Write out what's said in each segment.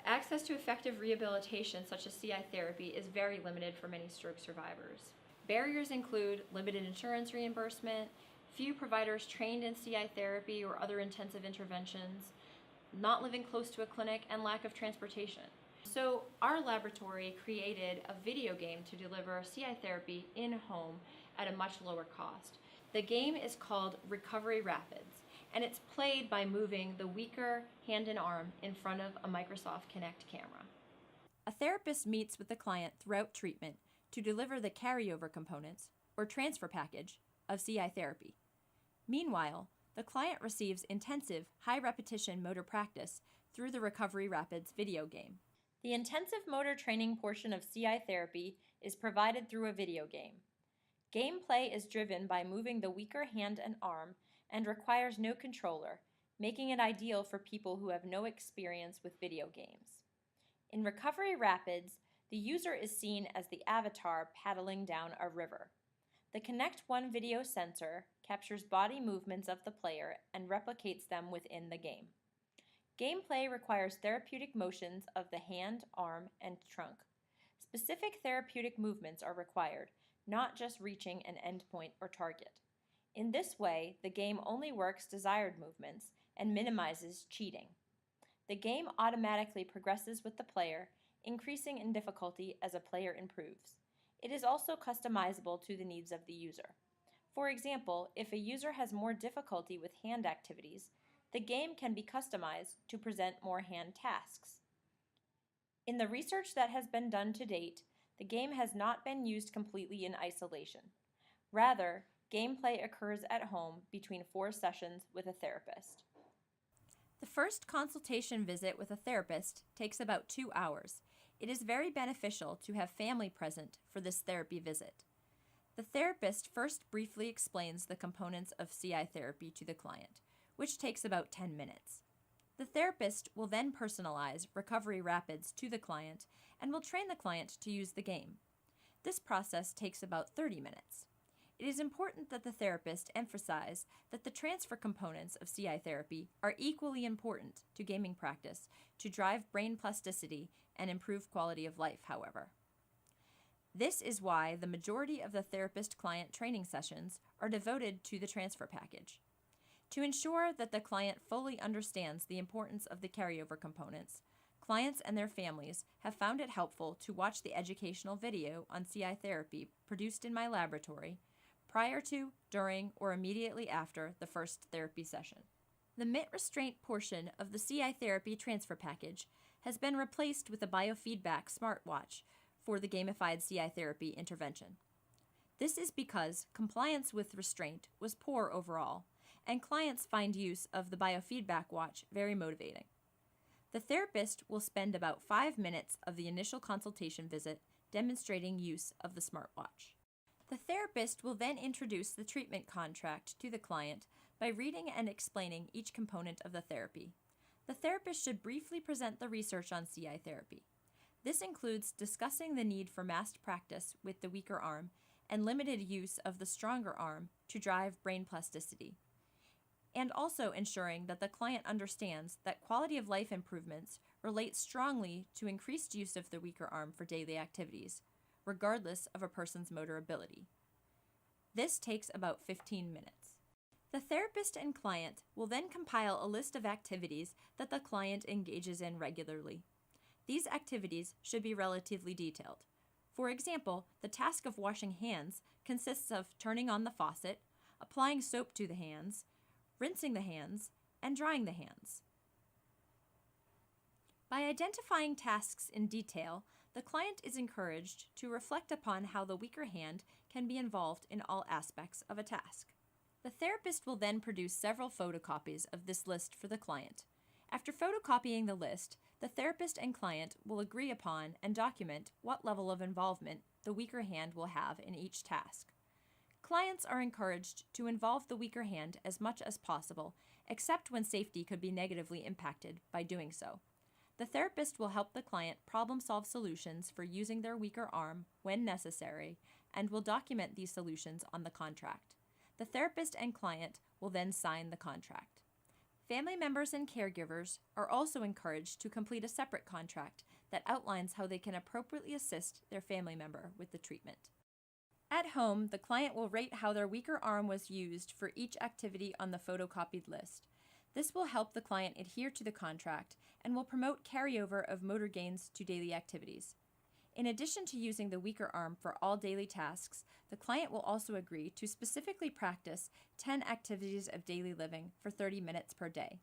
Access to effective rehabilitation such as CI therapy is very limited for many stroke survivors. Barriers include limited insurance reimbursement, few providers trained in CI therapy or other intensive interventions, not living close to a clinic, and lack of transportation. So our laboratory created a video game to deliver CI therapy in-home at a much lower cost. The game is called Recovery Rapids, and it's played by moving the weaker hand and arm in front of a Microsoft Kinect camera. A therapist meets with the client throughout treatment to deliver the carryover components, or transfer package, of CI therapy. Meanwhile, the client receives intensive, high-repetition motor practice through the Recovery Rapids video game. The intensive motor training portion of CI therapy is provided through a video game. Gameplay is driven by moving the weaker hand and arm and requires no controller, making it ideal for people who have no experience with video games. In Recovery Rapids, the user is seen as the avatar paddling down a river. The Connect One video sensor captures body movements of the player and replicates them within the game. Gameplay requires therapeutic motions of the hand, arm, and trunk. Specific therapeutic movements are required, not just reaching an endpoint or target. In this way, the game only works desired movements and minimizes cheating. The game automatically progresses with the player, increasing in difficulty as a player improves. It is also customizable to the needs of the user. For example, if a user has more difficulty with hand activities, the game can be customized to present more hand tasks. In the research that has been done to date, the game has not been used completely in isolation. Rather, gameplay occurs at home between 4 sessions with a therapist. The first consultation visit with a therapist takes about 2 hours. It is very beneficial to have family present for this therapy visit. The therapist first briefly explains the components of CI therapy to the client, which takes about 10 minutes. The therapist will then personalize Recovery Rapids to the client and will train the client to use the game. This process takes about 30 minutes. It is important that the therapist emphasize that the transfer components of CI therapy are equally important to gaming practice to drive brain plasticity and improve quality of life, however. This is why the majority of the therapist-client training sessions are devoted to the transfer package. To ensure that the client fully understands the importance of the carryover components, clients and their families have found it helpful to watch the educational video on CI therapy produced in my laboratory prior to, during, or immediately after the first therapy session. The mitt restraint portion of the CI therapy transfer package has been replaced with a biofeedback smartwatch for the gamified CI therapy intervention. This is because compliance with restraint was poor overall, and clients find use of the biofeedback watch very motivating. The therapist will spend about 5 minutes of the initial consultation visit demonstrating use of the smartwatch. The therapist will then introduce the treatment contract to the client by reading and explaining each component of the therapy. The therapist should briefly present the research on CI therapy. This includes discussing the need for massed practice with the weaker arm and limited use of the stronger arm to drive brain plasticity, and also ensuring that the client understands that quality of life improvements relate strongly to increased use of the weaker arm for daily activities, regardless of a person's motor ability. This takes about 15 minutes. The therapist and client will then compile a list of activities that the client engages in regularly. These activities should be relatively detailed. For example, the task of washing hands consists of turning on the faucet, applying soap to the hands, rinsing the hands, and drying the hands. By identifying tasks in detail, the client is encouraged to reflect upon how the weaker hand can be involved in all aspects of a task. The therapist will then produce several photocopies of this list for the client. After photocopying the list, the therapist and client will agree upon and document what level of involvement the weaker hand will have in each task. Clients are encouraged to involve the weaker hand as much as possible, except when safety could be negatively impacted by doing so. The therapist will help the client problem-solve solutions for using their weaker arm when necessary and will document these solutions on the contract. The therapist and client will then sign the contract. Family members and caregivers are also encouraged to complete a separate contract that outlines how they can appropriately assist their family member with the treatment. At home, the client will rate how their weaker arm was used for each activity on the photocopied list. This will help the client adhere to the contract and will promote carryover of motor gains to daily activities. In addition to using the weaker arm for all daily tasks, the client will also agree to specifically practice 10 activities of daily living for 30 minutes per day.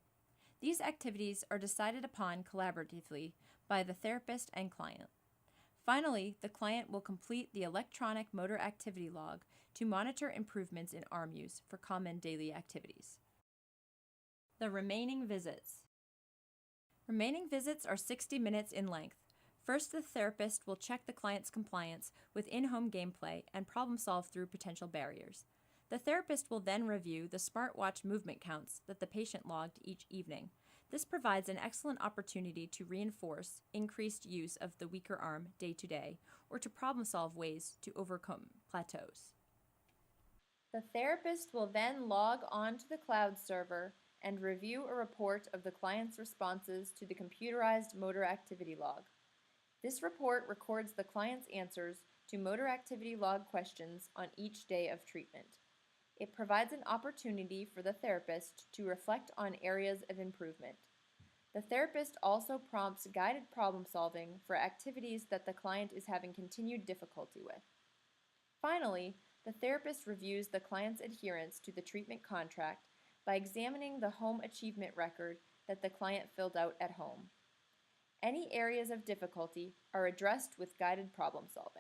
These activities are decided upon collaboratively by the therapist and client. Finally, the client will complete the electronic motor activity log to monitor improvements in arm use for common daily activities. The remaining visits. Remaining visits are 60 minutes in length. First, the therapist will check the client's compliance with in-home gameplay and problem solve through potential barriers. The therapist will then review the smartwatch movement counts that the patient logged each evening. This provides an excellent opportunity to reinforce increased use of the weaker arm day to day, or to problem solve ways to overcome plateaus. The therapist will then log on to the cloud server and review a report of the client's responses to the computerized motor activity log. This report records the client's answers to motor activity log questions on each day of treatment. It provides an opportunity for the therapist to reflect on areas of improvement. The therapist also prompts guided problem solving for activities that the client is having continued difficulty with. Finally, the therapist reviews the client's adherence to the treatment contract by examining the home achievement record that the client filled out at home. Any areas of difficulty are addressed with guided problem solving.